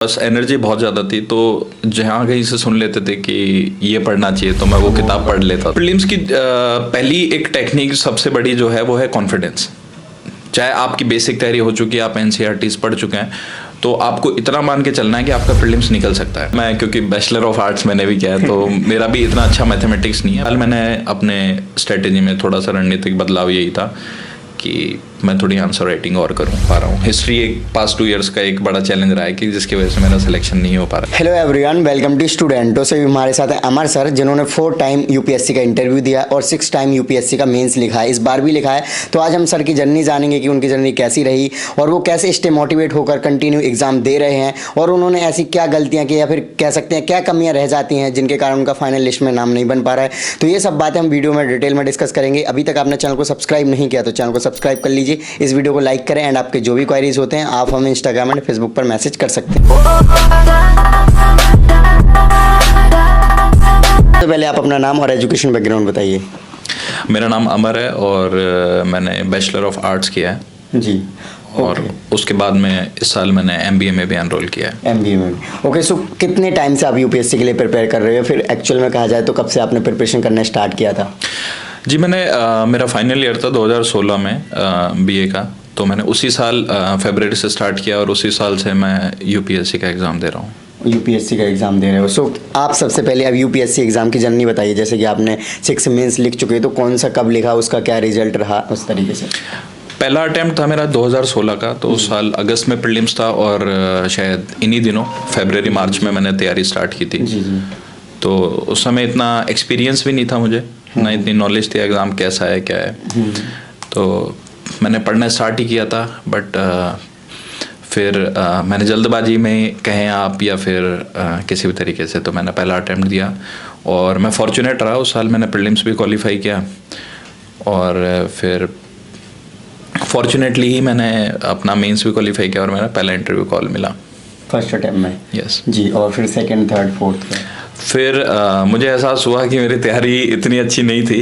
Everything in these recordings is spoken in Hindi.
बस एनर्जी बहुत ज़्यादा थी तो जहाँ कहीं से सुन लेते थे कि ये पढ़ना चाहिए तो मैं वो किताब पढ़ लेता। प्रीलिम्स की पहली एक टेक्निक सबसे बड़ी जो है वो है कॉन्फिडेंस। चाहे आपकी बेसिक तैयारी हो चुकी है, आप एनसीईआरटीज़ पढ़ चुके हैं, तो आपको इतना मान के चलना है कि आपका प्रीलिम्स निकल सकता है। मैं क्योंकि बैचलर ऑफ आर्ट्स मैंने भी किया है तो मेरा भी इतना अच्छा मैथमेटिक्स नहीं है। कल मैंने अपने स्ट्रेटेजी में थोड़ा सा रणनीतिक बदलाव यही था कि मैं थोड़ी आंसर राइटिंग और कर पा रहा हूँ। हिस्ट्री एक पास्ट 2 इयर्स का एक बड़ा चैलेंज रहा है कि जिसकी वजह से मेरा सिलेक्शन नहीं हो पा रहा। हेलो एवरीवन, वेलकम टू स्टूडेंटो। से हमारे साथ है अमर सर, जिन्होंने 4 टाइम यूपीएससी का इंटरव्यू दिया और 6 टाइम यूपीएससी का मेंस लिखा है, इस बार भी लिखा है। तो आज हम सर की जर्नी जानेंगे कि उनकी जर्नी कैसी रही और वो कैसे स्टे मोटिवेट होकर कंटिन्यू एग्जाम दे रहे हैं और उन्होंने ऐसी क्या गलतियाँ की या फिर कह सकते हैं क्या कमियाँ रह जाती हैं जिनके कारण उनका फाइनल लिस्ट में नाम नहीं बन पा रहा है। तो ये सब बातें हम वीडियो में डिटेल में डिस्कस करेंगे। अभी तक आपने चैनल को सब्सक्राइब नहीं किया तो चैनल को सब्सक्राइब कर लीजिए, इस वीडियो को लाइक करें एंड आपके जो भी क्वेरीज होते हैं आप हमें इंस्टाग्राम एंड फेसबुक पर मैसेज कर सकते हैं। तो पहले आप अपना नाम और एजुकेशन बैकग्राउंड बताइए। मेरा नाम अमर है और मैंने बैचलर ऑफ आर्ट्स किया है जी। और उसके बाद में इस साल मैंने एमबीए में भी एनरोल किया है। एमबीए में ओके। सो कितने टाइम से आप यूपीएससी के लिए प्रिपेयर कर रहे हो, फिर एक्चुअल में कहा जाए तो कब से आपने प्रिपरेशन करना स्टार्ट किया था? जी, मैंने मेरा फाइनल ईयर था 2016 में बीए का, तो मैंने उसी साल फरवरी से स्टार्ट किया और उसी साल से मैं यूपीएससी का एग्ज़ाम दे रहा हूँ। यूपीएससी का एग्ज़ाम दे रहे हो। सो आप सबसे पहले अब यूपीएससी एग्ज़ाम की जर्नी बताइए। जैसे कि आपने 6 मेंस लिख चुके हैं, तो कौन सा कब लिखा, उसका क्या रिजल्ट रहा, उस तरीके से। पहला अटैम्प्ट था मेरा 2016 का, तो उस साल अगस्त में प्रीलिम्स था और शायद इन्हीं दिनों फरवरी मार्च में मैंने तैयारी स्टार्ट की थी। जी जी। तो उस समय इतना एक्सपीरियंस भी नहीं था मुझे, ना इतनी नॉलेज थी एग्ज़ाम कैसा है क्या है। तो मैंने पढ़ना स्टार्ट ही किया था, बट फिर मैंने जल्दबाजी में कहें आप या फिर किसी भी तरीके से, तो मैंने पहला अटैम्प्ट दिया और मैं फॉर्चुनेट रहा। उस साल मैंने प्रीलिम्स भी क्वालिफाई किया और फिर फॉर्चुनेटली ही मैंने अपना मेंस भी क्वालिफाई किया और मेरा पहला इंटरव्यू कॉल मिला फर्स्ट अटैम्प्ट में। यस जी। और फिर सेकंड, थर्ड, फोर्थ का? फिर मुझे एहसास हुआ कि मेरी तैयारी इतनी अच्छी नहीं थी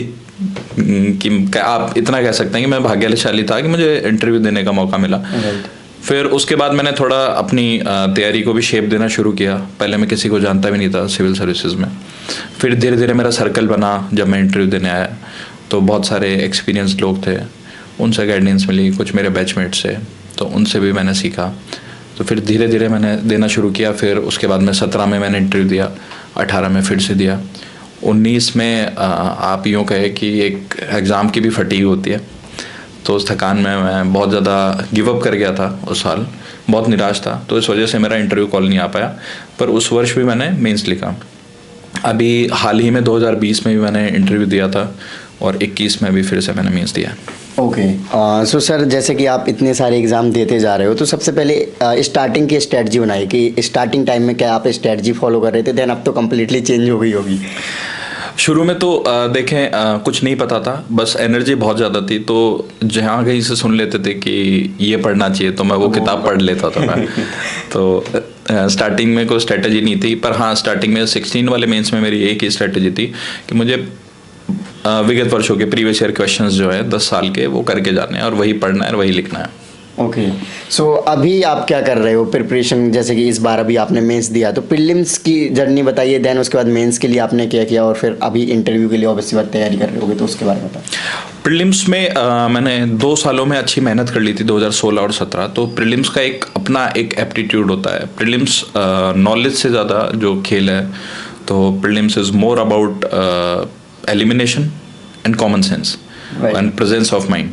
कि आप इतना कह सकते हैं कि मैं भाग्यशाली था कि मुझे इंटरव्यू देने का मौका मिला। फिर उसके बाद मैंने थोड़ा अपनी तैयारी को भी शेप देना शुरू किया। पहले मैं किसी को जानता भी नहीं था सिविल सर्विसेज में। फिर धीरे धीरे मेरा सर्कल बना। जब मैं इंटरव्यू देने आया तो बहुत सारे एक्सपीरियंस्ड लोग थे, उनसे गाइडेंस मिली, कुछ मेरे बैचमेट्स से, तो उनसे भी मैंने सीखा। तो फिर धीरे धीरे मैंने देना शुरू किया। फिर उसके बाद में 17 में मैंने इंटरव्यू दिया, 18 में फिर से दिया, 19 में आप यूँ कहे कि एक एग्ज़ाम की भी फटीग होती है, तो उस थकान में मैं बहुत ज़्यादा गिव अप कर गया था। उस साल बहुत निराश था, तो इस वजह से मेरा इंटरव्यू कॉल नहीं आ पाया। पर उस वर्ष भी मैंने मेंस लिखा। अभी हाल ही में 2020 में भी मैंने इंटरव्यू दिया था और 21 में भी फिर से मैंने मेंस दिया। ओके। सो सर, जैसे कि आप इतने सारे एग्ज़ाम देते जा रहे हो, तो सबसे पहले स्टार्टिंग की स्ट्रेटजी बनाई कि स्टार्टिंग टाइम में क्या आप स्ट्रेटजी फॉलो कर रहे थे, देन अब तो कम्प्लीटली चेंज हो गई होगी। शुरू में तो देखें कुछ नहीं पता था, बस एनर्जी बहुत ज़्यादा थी, तो जहाँ कहीं से सुन लेते थे कि ये पढ़ना चाहिए तो मैं वो किताब पढ़ लेता था मैं। तो स्टार्टिंग में कोई स्ट्रेटजी नहीं थी, पर हाँ स्टार्टिंग में 16 वाले मेंस में मेरी एक ही स्ट्रेटजी थी कि मुझे विगत वर्षों के प्रीवियस ईयर क्वेश्चंस जो है 10 साल के वो करके जाने हैं और वही पढ़ना है और वही लिखना है। ओके। सो अभी आप क्या कर रहे हो प्रिपरेशन? जैसे कि इस बार अभी आपने मेंस दिया, तो प्रीलिम्स की जर्नी बताइए, देन उसके बाद मेंस के लिए आपने क्या किया और फिर अभी इंटरव्यू के लिए ऑब्वियसली बात तैयारी कर रहे होगे, तो उसके बारे में बताओ। प्रीलिम्स में मैंने 2 सालों में अच्छी मेहनत कर ली थी, 2016 और 17। तो प्रीलिम्स का एक अपना एक एप्टीट्यूड होता है। प्रीलिम्स नॉलेज से ज़्यादा जो खेल है, तो prelims is more about elimination and common sense and presence of mind.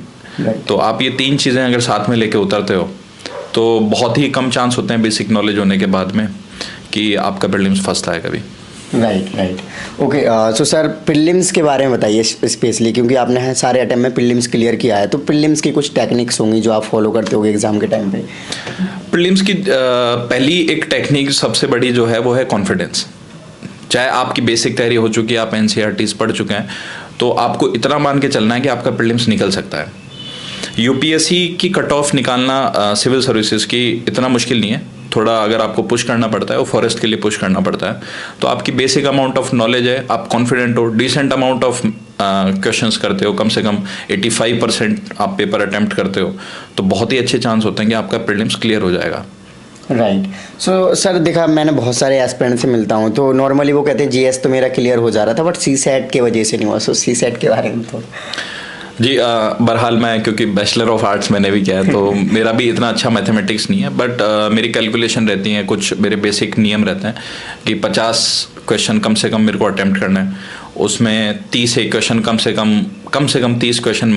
तो आप ये 3 चीज़ें अगर साथ में लेके उतरते हो तो बहुत ही कम चांस होते हैं बेसिक नॉलेज होने के बाद में कि आपका प्रीलिम्स फंसता है कभी। Right. Okay. So sir, prelims के बारे में बताइए स्पेशली, क्योंकि आपने सारे अटेम्प्ट में प्रीलिम्स क्लियर किया है, तो प्रीलिम्स की कुछ टेक्निक्स होंगी जो आप फॉलो करते होगे एग्जाम के टाइम पे। प्रीलिम्स की पहली एक टेक्निक सबसे बड़ी जो है वो है कॉन्फिडेंस। चाहे आपकी बेसिक तैयारी हो चुकी है, आप एनसीईआरटीज़ पढ़ चुके हैं, तो आपको इतना मान के चलना है कि आपका प्रीलिम्स निकल सकता है। यूपीएससी की कट ऑफ निकालना सिविल सर्विसेज की इतना मुश्किल नहीं है। थोड़ा अगर आपको पुश करना पड़ता है, वो फॉरेस्ट के लिए पुश करना पड़ता है। तो आपकी बेसिक अमाउंट ऑफ नॉलेज है, आप कॉन्फिडेंट हो, डिसेंट अमाउंट ऑफ क्वेश्चंस करते हो, कम से कम 85% आप पेपर अटेम्प्ट करते हो, तो बहुत ही अच्छे चांस होते हैं कि आपका प्रीलिम्स क्लियर हो जाएगा। राइट। सो सर देखा, मैंने बहुत सारे एस्पिरेंट से मिलता हूँ तो नॉर्मली वो कहते हैं जीएस तो मेरा क्लियर हो जा रहा था बट सी सेट की वजह से नहीं हुआ। सो सी सेट के बारे में थोड़ा। जी बहरहाल मैं क्योंकि बैचलर ऑफ आर्ट्स मैंने भी किया है तो मेरा भी इतना अच्छा मैथमेटिक्स नहीं है, बट मेरी कैलकुलेशन रहती हैं, कुछ मेरे बेसिक नियम रहते हैं कि 50 क्वेश्चन कम से कम मेरे को अटेम्प्ट करना है, उसमें 30 क्वेश्चन कम से कम 30 क्वेश्चन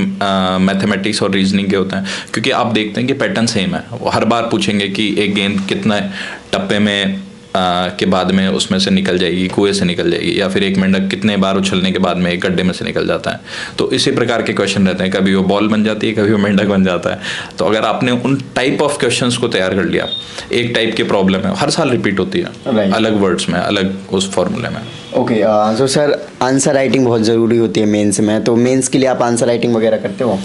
मैथमेटिक्स और रीजनिंग के होते हैं, क्योंकि आप देखते हैं कि पैटर्न सेम है। वो हर बार पूछेंगे कि एक गेंद कितना टप्पे में के बाद में उसमें से निकल जाएगी, कुएं से निकल जाएगी, या फिर एक मेंढक कितने बार उछलने के बाद में एक गड्ढे में से निकल जाता है। तो इसी प्रकार के क्वेश्चन रहते हैं, कभी वो बॉल बन जाती है, कभी वो मेंढक बन जाता है। तो अगर आपने उन टाइप ऑफ क्वेश्चंस को तैयार कर लिया, एक टाइप की प्रॉब्लम है हर साल रिपीट होती है, अलग वर्ड्स में, अलग उस फॉर्मूले में। ओके, तो सर आंसर राइटिंग बहुत ज़रूरी होती है मेंस में, तो मेंस के लिए आप आंसर राइटिंग वगैरह करते हो?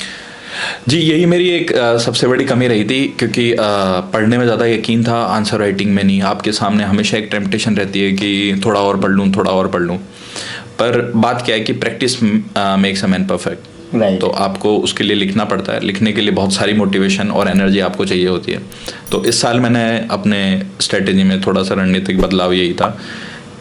जी, यही मेरी एक सबसे बड़ी कमी रही थी, क्योंकि पढ़ने में ज़्यादा यकीन था, आंसर राइटिंग में नहीं। आपके सामने हमेशा एक टेम्पटेशन रहती है कि थोड़ा और पढ़ लूँ, थोड़ा और पढ़ लूँ, पर बात क्या है कि practice makes a man perfect. Right. तो आपको उसके लिए लिखना पड़ता है, लिखने के लिए बहुत सारी मोटिवेशन और एनर्जी आपको चाहिए होती है। तो इस साल मैंने अपने स्ट्रेटेजी में थोड़ा सा रणनीतिक बदलाव यही था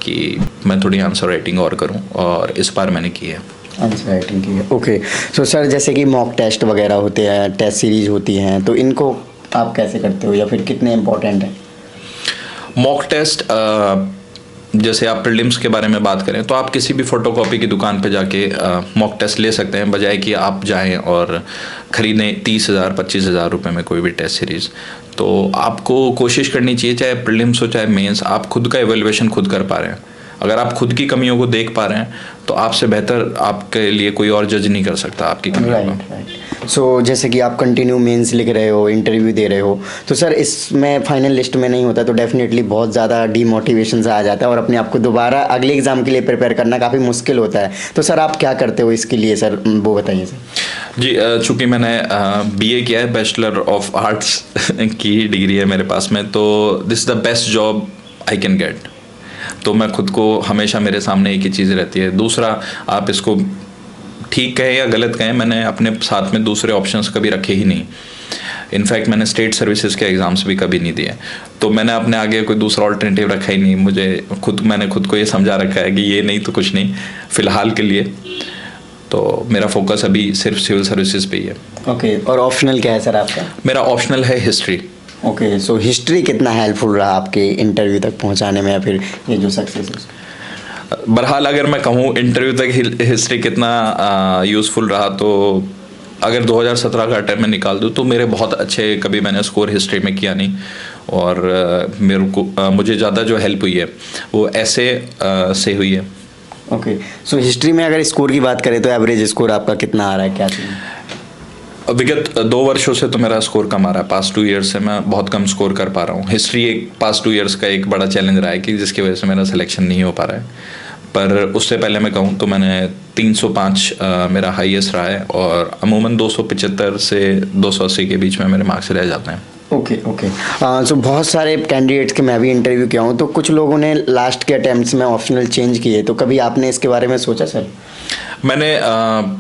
कि मैं थोड़ी आंसर राइटिंग और करूँ, और इस बार मैंने की है। आंसर राइटिंग की है। ओके, सो सर जैसे कि मॉक टेस्ट वगैरह होते हैं, टेस्ट सीरीज होती हैं, तो इनको आप कैसे करते हो या फिर कितने इम्पोर्टेंट है? मॉक टेस्ट जैसे आप प्रीलिम्स के बारे में बात करें तो आप किसी भी फोटोकॉपी की दुकान पे जाके मॉक टेस्ट ले सकते हैं, बजाय कि आप जाएं और ख़रीदें 30,000 25,000 रुपये में कोई भी टेस्ट सीरीज़। तो आपको कोशिश करनी चाहिए, चाहे प्रीलिम्स हो चाहे मेंस, आप खुद का एवेल्युएशन खुद कर पा रहे हैं। अगर आप खुद की कमियों को देख पा रहे हैं तो आपसे बेहतर आपके लिए कोई और जज नहीं कर सकता आपकी कमियों को। राइट। सो जैसे कि आप कंटिन्यू मेंस लिख रहे हो, इंटरव्यू दे रहे हो, तो सर इसमें फाइनल लिस्ट में नहीं होता तो डेफिनेटली बहुत ज़्यादा डीमोटिवेशन आ जाता है और अपने आप को दोबारा अगले एग्ज़ाम के लिए प्रिपेयर करना काफ़ी मुश्किल होता है। तो सर आप क्या करते हो इसके लिए, सर वो बताइए सर। जी, चूँकि मैंने बीए किया है, बैचलर ऑफ आर्ट्स की डिग्री है मेरे पास में, तो this is the best job I can get. तो मैं खुद को हमेशा, मेरे सामने एक ही चीज़ रहती है। दूसरा, आप इसको ठीक कहें या गलत कहें, मैंने अपने साथ में दूसरे ऑप्शंस कभी रखे ही नहीं। इनफैक्ट मैंने स्टेट सर्विसेज के एग्ज़ाम्स भी कभी नहीं दिए, तो मैंने अपने आगे कोई दूसरा ऑल्टरनेटिव रखा ही नहीं। मैंने खुद को ये समझा रखा है कि ये नहीं तो कुछ नहीं फ़िलहाल के लिए। तो मेरा फोकस अभी सिर्फ सिविल सर्विसेज पे ही है। ओके, और ऑप्शनल क्या है सर आपका? मेरा ऑप्शनल है हिस्ट्री। ओके, सो हिस्ट्री कितना हेल्पफुल रहा आपके इंटरव्यू तक पहुंचाने में या फिर ये जो सक्सेस है? बहरहाल अगर मैं कहूँ इंटरव्यू तक हिस्ट्री कितना यूज़फुल रहा, तो अगर 2017 का अटेम्प्ट में निकाल दूँ तो मेरे बहुत अच्छे कभी मैंने स्कोर हिस्ट्री में किया नहीं, और मुझे ज़्यादा जो हेल्प हुई है वो ऐसे से हुई है। ओके, सो हिस्ट्री में अगर स्कोर की बात करें तो एवरेज स्कोर आपका कितना आ रहा है, क्या चाहिए? विगत 2 वर्षों से तो मेरा स्कोर कम आ रहा है। पास्ट 2 ईयर्स से मैं बहुत कम स्कोर कर पा रहा हूँ। हिस्ट्री एक पास्ट 2 ईयर्स का एक बड़ा चैलेंज रहा है कि जिसकी वजह से मेरा सिलेक्शन नहीं हो पा रहा है, पर उससे पहले मैं कहूँ तो मैंने 305 मेरा हाईएस्ट रहा है, और अमूमन 275 से 280 के बीच में मेरे मार्क्स रह जाते हैं। ओके ओके, सो बहुत सारे कैंडिडेट्स के मैं भी इंटरव्यू किया हूँ, तो कुछ लोगों ने लास्ट के अटैम्प्ट्स में ऑप्शनल चेंज किए, तो कभी आपने इसके बारे में सोचा सर? मैंने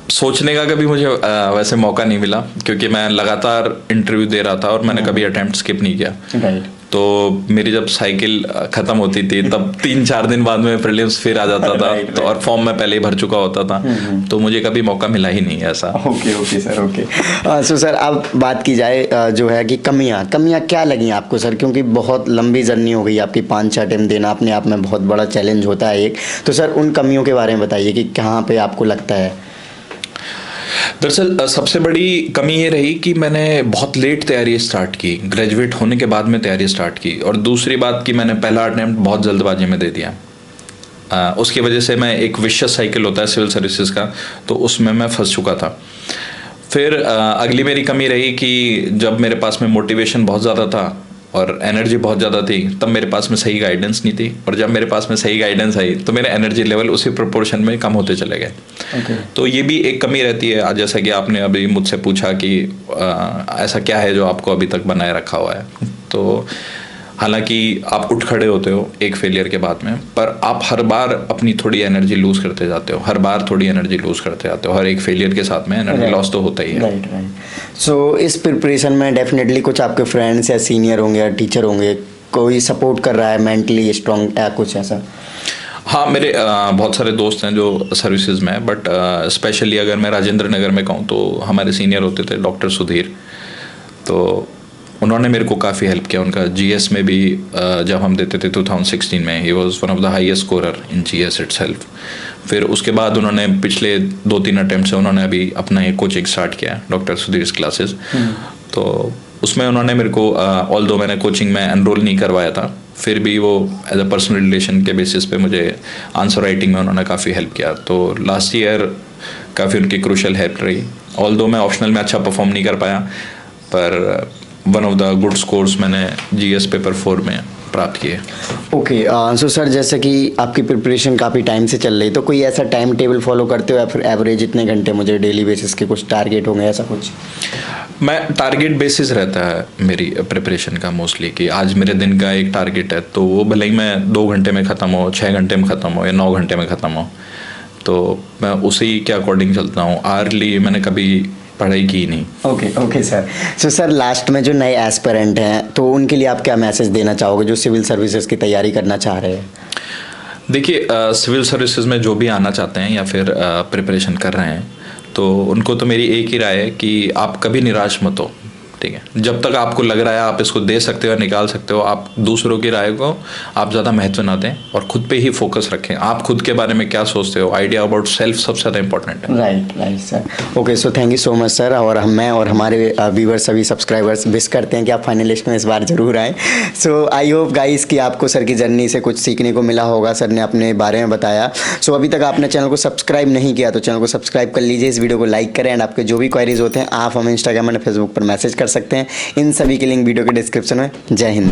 सोचने का कभी मुझे वैसे मौका नहीं मिला, क्योंकि मैं लगातार इंटरव्यू दे रहा था और मैंने कभी अटेम्प्ट स्किप नहीं किया। राइट। तो मेरी जब साइकिल ख़त्म होती थी तब 3-4 दिन बाद में प्रीलिम्स फिर आ जाता था। तो और फॉर्म में पहले ही भर चुका होता था, तो मुझे कभी मौका मिला ही नहीं ऐसा। Okay sir, okay. So sir अब बात की जाए जो है कि कमियां क्या लगी आपको सर, क्योंकि बहुत लंबी जर्नी हो गई आपकी, 5-6 अटेम्प्ट देना अपने आप में बहुत बड़ा चैलेंज होता है एक। तो सर उन कमियों के बारे में बताइए कि कहाँ पे आपको लगता है? दरअसल सबसे बड़ी कमी ये रही कि मैंने बहुत लेट तैयारी स्टार्ट की, ग्रेजुएट होने के बाद में तैयारी स्टार्ट की, और दूसरी बात कि मैंने पहला अटेम्प्ट बहुत जल्दबाजी में दे दिया। उसकी वजह से मैं, एक विशियस साइकिल होता है सिविल सर्विसेज का, तो उसमें मैं फंस चुका था। फिर अगली मेरी कमी रही कि जब मेरे पास में मोटिवेशन बहुत ज़्यादा था और एनर्जी बहुत ज़्यादा थी, तब मेरे पास में सही गाइडेंस नहीं थी, और जब मेरे पास में सही गाइडेंस आई तो मेरे एनर्जी लेवल उसी प्रोपोर्शन में कम होते चले गए। तो ये भी एक कमी रहती है। जैसा कि आपने अभी मुझसे पूछा कि ऐसा क्या है जो आपको अभी तक बनाए रखा हुआ है, तो हालांकि आप उठ खड़े होते हो एक फेलियर के बाद में, पर आप हर बार अपनी थोड़ी एनर्जी लूज़ करते जाते हो, हर बार थोड़ी एनर्जी लूज़ करते जाते हो, हर एक फेलियर के साथ में एनर्जी लॉस तो होता ही है। राइट। सो इस प्रिपरेशन में डेफिनेटली कुछ आपके फ्रेंड्स या सीनियर होंगे या टीचर होंगे, कोई सपोर्ट कर रहा है मेंटली स्ट्रॉन्ग या कुछ ऐसा? हाँ, मेरे बहुत सारे दोस्त हैं जो सर्विसेज में है, बट स्पेशली अगर मैं राजेंद्र नगर में कहूँ तो हमारे सीनियर होते थे डॉक्टर सुधीर, तो उन्होंने मेरे को काफ़ी हेल्प किया। उनका जीएस में भी जब हम देते थे 2016 में, he was one of the highest scorer in GS itself. फिर उसके बाद उन्होंने पिछले 2-3 अटेम्प्ट से उन्होंने अभी अपना एक कोचिंग स्टार्ट किया है, डॉक्टर सुधीर क्लासेस। तो उसमें उन्होंने मेरे को ऑल्दो मैंने कोचिंग में एनरोल नहीं करवाया था, फिर भी वो एज अ पर्सनल रिलेशन के बेसिस पे मुझे आंसर राइटिंग में उन्होंने काफ़ी हेल्प किया। तो लास्ट ईयर काफ़ी उनकी क्रूशल हेल्प रही। ऑल्दो मैं ऑप्शनल में अच्छा परफॉर्म नहीं कर पाया, पर one of the good scores मैंने जीएस पेपर 4 में प्राप्त किए। ओके, सो सर जैसे कि आपकी प्रिपरेशन काफ़ी टाइम से चल रही, तो कोई ऐसा टाइम टेबल फॉलो करते हो या फिर एवरेज इतने घंटे मुझे डेली बेसिस के कुछ टारगेट होंगे ऐसा कुछ? मैं टारगेट बेसिस रहता है मेरी प्रिपरेशन का मोस्टली, कि आज मेरे दिन का एक टारगेट है, तो वो भले ही मैं 2 घंटे में ख़त्म हो, 6 घंटे में ख़त्म हो या 9 घंटे में ख़त्म हो, तो मैं उसी के अकॉर्डिंग चलता हूँ। आर्ली मैंने कभी पढ़ाई की नहीं। Okay sir. So sir last में जो नए एस्पिरेंट हैं तो उनके लिए आप क्या मैसेज देना चाहोगे जो सिविल सर्विसेज की तैयारी करना चाह रहे हैं? देखिए, सिविल सर्विसेज में जो भी आना चाहते हैं या फिर प्रिपरेशन कर रहे हैं, तो उनको तो मेरी एक ही राय है कि आप कभी निराश मत हो, ठीक है। जब तक आपको लग रहा है आप इसको दे सकते हो, निकाल सकते हो, आप दूसरों की राय को आप ज़्यादा महत्व ना दें और खुद पे ही फोकस रखें। आप खुद के बारे में क्या सोचते हो, आइडिया अबाउट सेल्फ सबसे ज़्यादा इंपॉर्टेंट है। Right sir. Okay, so thank you so much sir. और मैं और हमारे व्यूवर्स सभी सब्सक्राइबर्स विश करते हैं कि आप फाइनल लिस्ट में इस बार ज़रूर आएँ। सो आई होप गाइस कि आपको सर की जर्नी से कुछ सीखने को मिला होगा। सर ने अपने बारे में बताया। सो अभी तक आपने चैनल को सब्सक्राइब नहीं किया तो चैनल को सब्सक्राइब कर लीजिए, इस वीडियो को लाइक करें, एंड आपके जो भी क्वेरीज होते हैं आप हमें इंस्टाग्राम एंड फेसबुक पर मैसेज कर सकते हैं। इन सभी के लिंक वीडियो के डिस्क्रिप्शन में। जय हिंद।